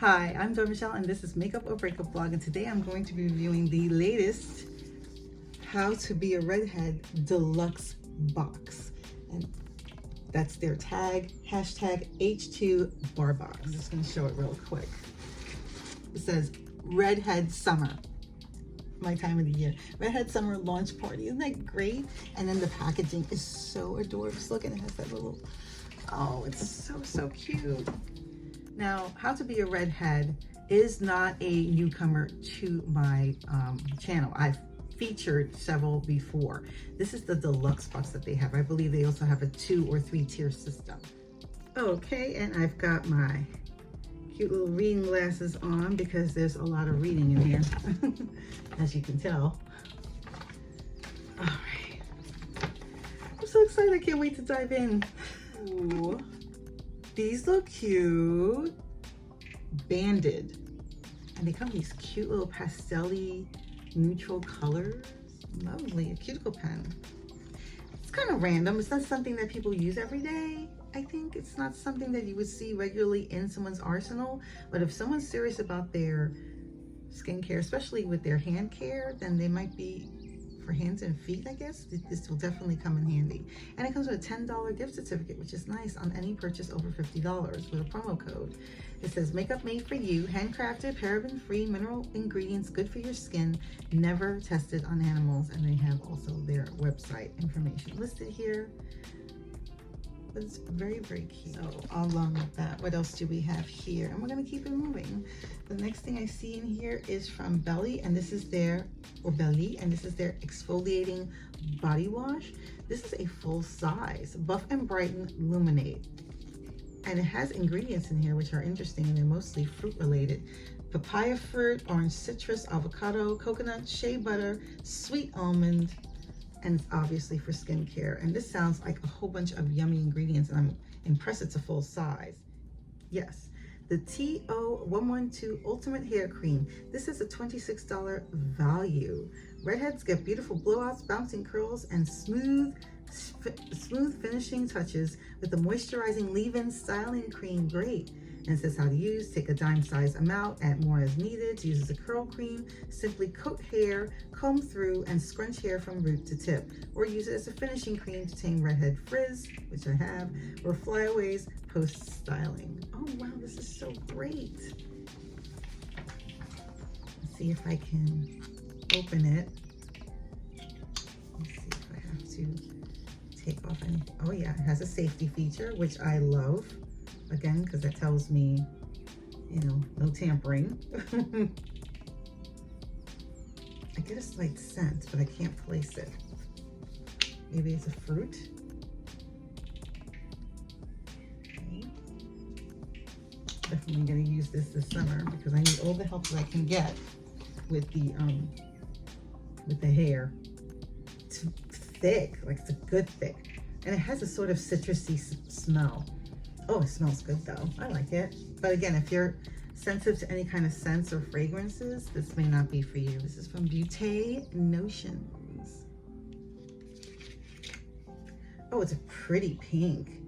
Hi, I'm Michelle and this is Makeup or Breakup Vlog, and today I'm going to be reviewing the latest How to Be a Redhead Deluxe Box. And that's their tag, hashtag H2 bar box. I'm just going to show it real quick. It says Redhead Summer, my time of the year. Redhead Summer launch party. Isn't that great? And then the packaging is so adorable. Just look, and it has that little, oh, it's so cute. Now, How to Be a Redhead is not a newcomer to my channel. I've featured several before. This is the deluxe box that they have. I believe they also have a 2 or 3 tier system. Okay, and I've got my cute little reading glasses on because there's a lot of reading in here, as you can tell. All right, I'm so excited. I can't wait to dive in. Ooh. These look cute, banded, and they come in these cute little pastel-y neutral colors. Lovely. A cuticle pen. It's kind of random. It's not something that people use every day. I think it's not something that you would see regularly in someone's arsenal, but if someone's serious about their skincare, especially with their hand care, then they might be for hands and feet, I guess. This will definitely come in handy. And it comes with a $10 gift certificate, which is nice, on any purchase over $50 with a promo code. It says makeup made for you, handcrafted, paraben-free, mineral ingredients, good for your skin, never tested on animals. And they have also their website information listed here. But it's very cute. So along with that, what else do we have here? And we're gonna keep it moving. The next thing I see in here is from Belly, and this is their, and this is their exfoliating body wash. This is a full size, Buff and Brighten Luminate. And it has ingredients in here which are interesting, and they're mostly fruit related. Papaya fruit, orange citrus, avocado, coconut, shea butter, sweet almond, and it's obviously for skincare. And this sounds like a whole bunch of yummy ingredients, and I'm impressed it's a full size. Yes, the TO112 Ultimate Hair Cream. This is a $26 value. Redheads get beautiful blowouts, bouncing curls, and smooth finishing touches with the moisturizing leave-in styling cream. Great. And it says how to use. Take a dime-size amount, add more as needed. To use as a curl cream, simply coat hair, comb through, and scrunch hair from root to tip. Or use it as a finishing cream to tame redhead frizz, which I have, or flyaways post-styling. Oh wow, this is so great. Let's see if I can open it. Let's see if I have to take off any. Oh yeah, it has a safety feature, which I love. Again, because that tells me, you know, no tampering. I get a slight scent, but I can't place it. Maybe it's a fruit. Okay. Definitely gonna use this summer because I need all the help that I can get with the hair. It's thick, like it's a good thick, and it has a sort of citrusy smell. Oh, it smells good though. I like it. But again, if you're sensitive to any kind of scents or fragrances, this may not be for you. This is from Beauté Notions. Oh, it's a pretty pink.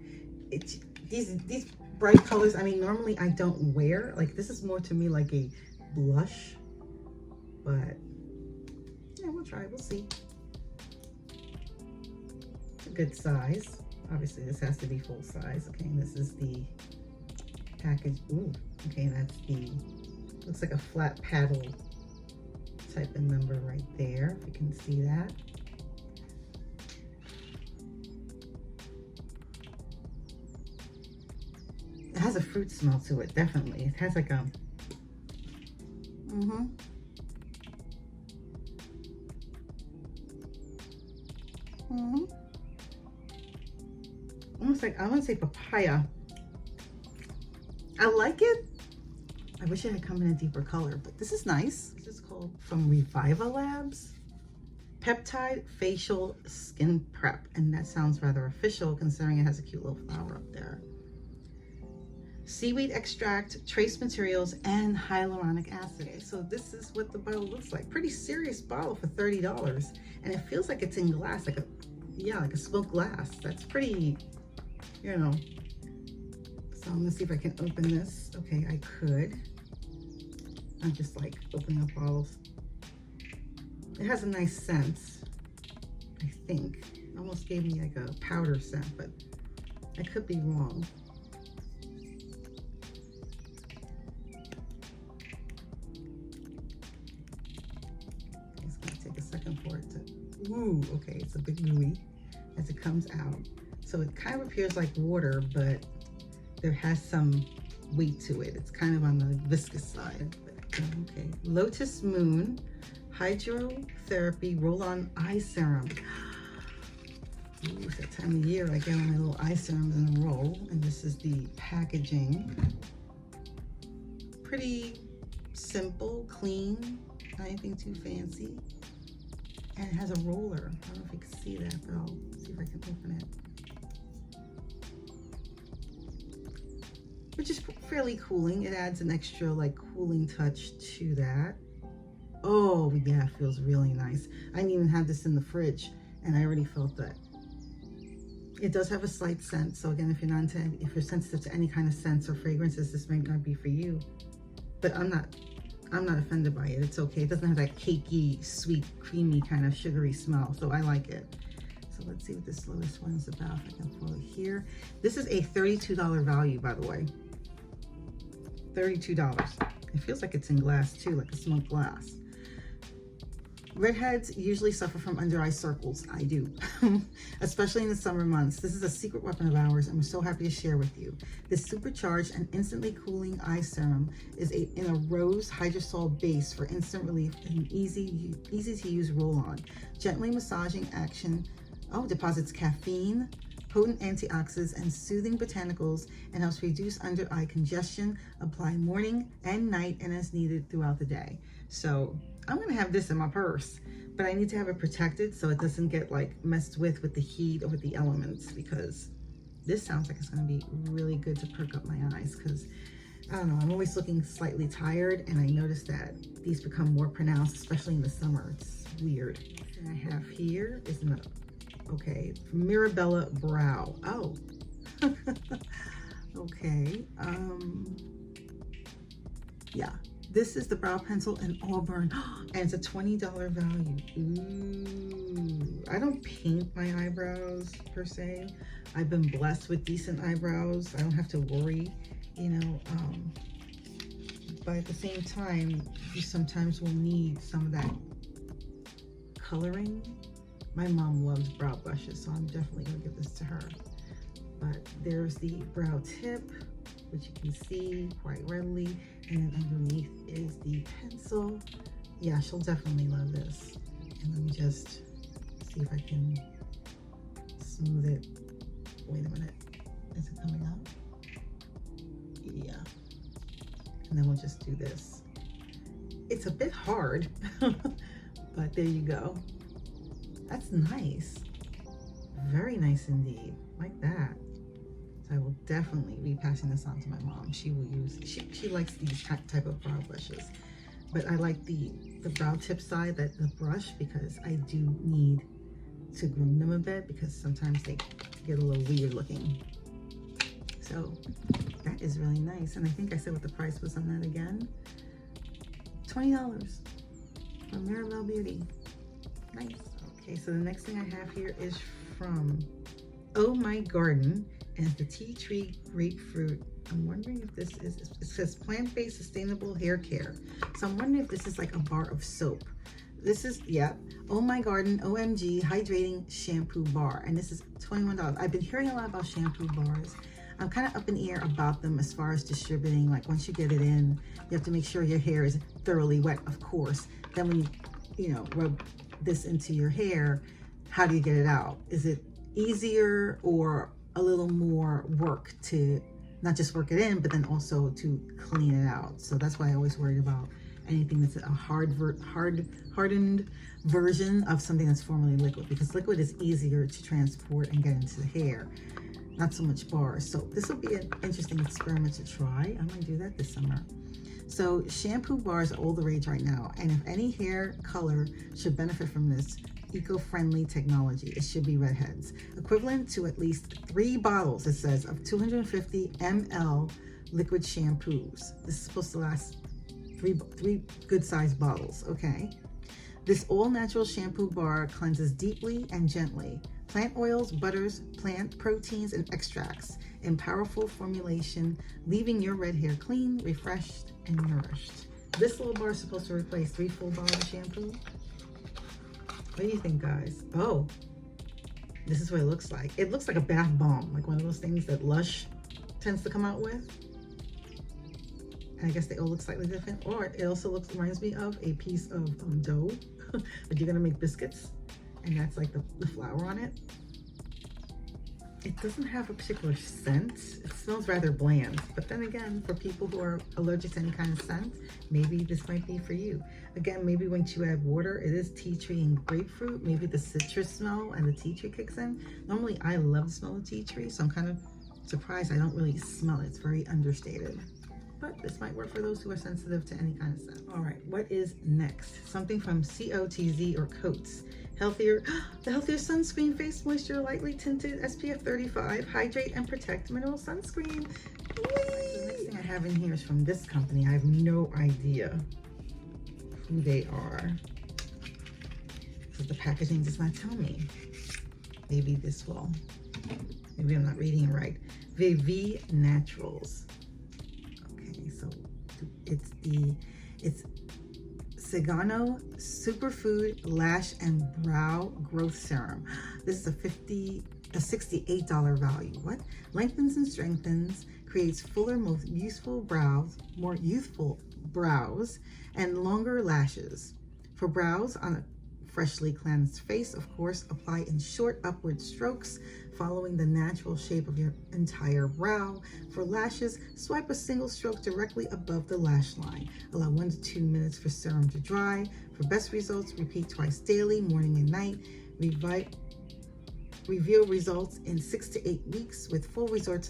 It's these bright colors. I mean, normally I don't wear, like, this is more to me like a blush, but yeah, we'll try. We'll see. It's a good size. Obviously, this has to be full size. Okay, and this is the package. Ooh, okay, that's the, looks like a flat paddle type of number right there, if you can see that. It has a fruit smell to it, definitely. It has like a, almost like, I want to say papaya. I like it. I wish it had come in a deeper color, but this is nice. This is called, from Reviva Labs, Peptide Facial Skin Prep. And that sounds rather official considering it has a cute little flower up there. Seaweed extract, trace materials, and hyaluronic acid. Okay, so this is what the bottle looks like. Pretty serious bottle for $30. And it feels like it's in glass, like a, yeah, like a smoked glass. That's pretty, you know. So I'm gonna see if I can open this. Okay, I could. I'm just like opening up bottles. It has a nice scent, I think. It almost gave me like a powder scent, but I could be wrong. It's gonna take a second for it to, ooh, okay, it's a bit gooey as it comes out. So it kind of appears like water, but there has some weight to it. It's kind of on the viscous side. But, okay, Lotus Moon Hydrotherapy Roll-On Eye Serum. Ooh, it's that time of year I get my little eye serums in a roll, and this is the packaging. Pretty simple, clean, not anything too fancy. And it has a roller. I don't know if you can see that, but I'll see if I can open it. Which is fairly cooling. It adds an extra like cooling touch to that. Oh yeah, it feels really nice. I didn't even have this in the fridge and I already felt that. It does have a slight scent. So again, if you're sensitive to any kind of scents or fragrances, this might not be for you. But I'm not offended by it. It's okay. It doesn't have that cakey, sweet, creamy kind of sugary smell. So I like it. So let's see what this Lotus one is about. If I can pull it here. This is a $32 value, by the way. $32. It feels like it's in glass too, like a smoked glass. Redheads usually suffer from under eye circles. I do, especially in the summer months. This is a secret weapon of ours and we're so happy to share with you. This supercharged and instantly cooling eye serum is in a rose hydrosol base for instant relief and easy to use roll-on. Gently massaging action, deposits caffeine, potent antioxidants, and soothing botanicals, and helps reduce under eye congestion. Apply morning and night and as needed throughout the day. So I'm gonna have this in my purse, but I need to have it protected so it doesn't get like messed with the heat or with the elements, because this sounds like it's gonna be really good to perk up my eyes, because I don't know, I'm always looking slightly tired, and I noticed that these become more pronounced, especially in the summer. It's weird. And I have here is okay, Mirabella Brow. Oh, okay. Yeah, this is the brow pencil in Auburn, and it's a $20 value. Ooh, I don't paint my eyebrows per se. I've been blessed with decent eyebrows. I don't have to worry, you know. But at the same time, you sometimes will need some of that coloring. My mom loves brow brushes, so I'm definitely gonna give this to her. But there's the brow tip, which you can see quite readily, and then underneath is the pencil. Yeah, she'll definitely love this. And let me just see if I can smooth it. Wait a minute, is it coming up? Yeah. And then we'll just do this. It's a bit hard, but there you go. That's nice. Very nice indeed. Like that. So I will definitely be passing this on to my mom. She will use, she likes these type of brow brushes. But I like the brow tip side, the brush, because I do need to groom them a bit, because sometimes they get a little weird looking. So that is really nice. And I think I said what the price was on that again. $20 from Mirabelle Beauty. Nice. Okay, so the next thing I have here is from Oh My Garden, and it's the Tea Tree Grapefruit. I'm wondering if this is, it says plant-based sustainable hair care. So I'm wondering if this is like a bar of soap. This is, yeah, Oh My Garden OMG Hydrating Shampoo Bar, and this is $21. I've been hearing a lot about shampoo bars. I'm kind of up in the air about them as far as distributing. Like once you get it in, you have to make sure your hair is thoroughly wet, of course. Then when you know, rub this into your hair, how do you get it out? Is it easier or a little more work to not just work it in, but then also to clean it out? So that's why I always worried about anything that's a hardened version of something that's formerly liquid, because liquid is easier to transport and get into the hair, not so much bars. So this will be an interesting experiment to try. I'm gonna do that this summer. So shampoo bars are all the rage right now, and if any hair color should benefit from this eco-friendly technology, it should be redheads. Equivalent to at least 3 bottles, it says, of 250 ml liquid shampoos. This is supposed to last three good-sized bottles, okay? This all-natural shampoo bar cleanses deeply and gently. Plant oils, butters, plant proteins, and extracts in powerful formulation, leaving your red hair clean, refreshed, and nourished. This little bar is supposed to replace 3 full bottles of shampoo. What do you think, guys? Oh, this is what it looks like. It looks like a bath bomb, like one of those things that Lush tends to come out with. And I guess they all look slightly different. Or it also reminds me of a piece of dough that you're gonna make biscuits, and that's like the flour on it. It doesn't have a particular scent. It smells rather bland, but then again, for people who are allergic to any kind of scent, maybe this might be for you. Again, maybe once you add water, it is tea tree and grapefruit. Maybe the citrus smell and the tea tree kicks in. Normally, I love the smell of tea tree, so I'm kind of surprised I don't really smell it. It's very understated. But this might work for those who are sensitive to any kind of scent. All right, what is next? Something from COTZ or Coats. The healthier sunscreen, face moisture, lightly tinted, SPF 35, hydrate and protect mineral sunscreen. Whee! The next thing I have in here is from this company. I have no idea who they are, because the packaging does not tell me. Maybe this will. Maybe I'm not reading it right. Vivi Naturals. Okay, so it's Sagano Superfood Lash and Brow Growth Serum. This is a $68 value. What? Lengthens and strengthens, creates fuller, more youthful brows, and longer lashes. For brows on a freshly cleansed face, of course, apply in short upward strokes, following the natural shape of your entire brow. For lashes, swipe a single stroke directly above the lash line. Allow 1 to 2 minutes for serum to dry. For best results, repeat twice daily, morning and night. Reveal results in 6 to 8 weeks with full results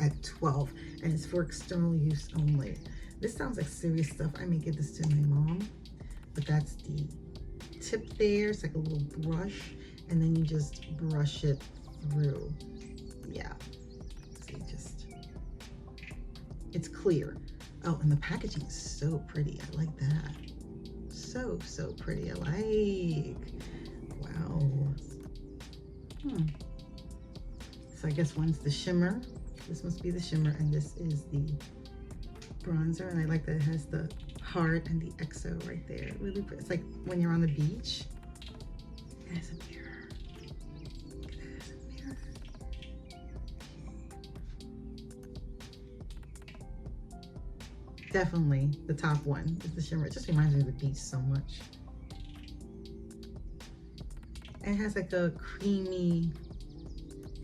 at 12, and it's for external use only. This sounds like serious stuff. I may give this to my mom, but that's the tip there. It's like a little brush, and then you just brush it through. Yeah, see, it's clear. Oh, and the packaging is so pretty. I like that. So pretty. I like. Wow. So I guess one's the shimmer. This must be the shimmer, and this is the bronzer. And I like that it has the heart and the XO right there. Really pretty. It's like when you're on the beach. It has a mirror. Look at that, it has a mirror. Definitely the top one is the shimmer. It just reminds me of the beach so much. And it has like a creamy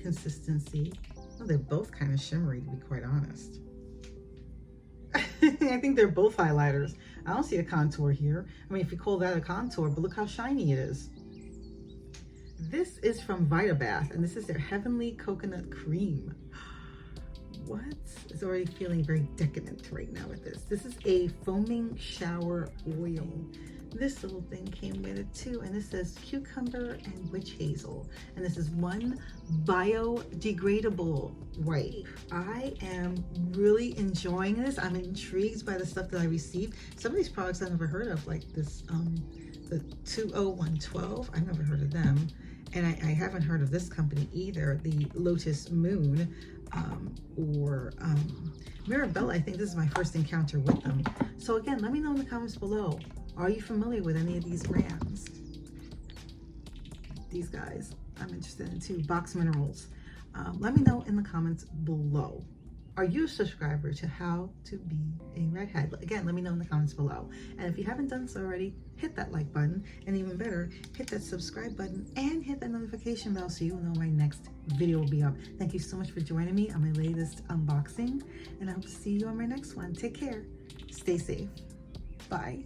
consistency. Well, they're both kind of shimmery, to be quite honest. I think they're both highlighters. I don't see a contour here. I mean, if you call that a contour, but look how shiny it is. This is from Vitabath, and this is their Heavenly Coconut Cream. What? It's already feeling very decadent right now with this. This is a foaming shower oil. This little thing came with it too, and this says cucumber and witch hazel. And this is one biodegradable wipe. I am really enjoying this. I'm intrigued by the stuff that I received. Some of these products I've never heard of, like this, the 20112. I've never heard of them. And I haven't heard of this company either, the Lotus Moon, or Mirabella. I think this is my first encounter with them. So again, let me know in the comments below. Are you familiar with any of these brands? These guys, I'm interested in too. Box Minerals. Let me know in the comments below. Are you a subscriber to How to Be a Redhead? Again, let me know in the comments below. And if you haven't done so already, hit that like button. And even better, hit that subscribe button and hit that notification bell so you'll know my next video will be up. Thank you so much for joining me on my latest unboxing. And I hope to see you on my next one. Take care. Stay safe. Bye.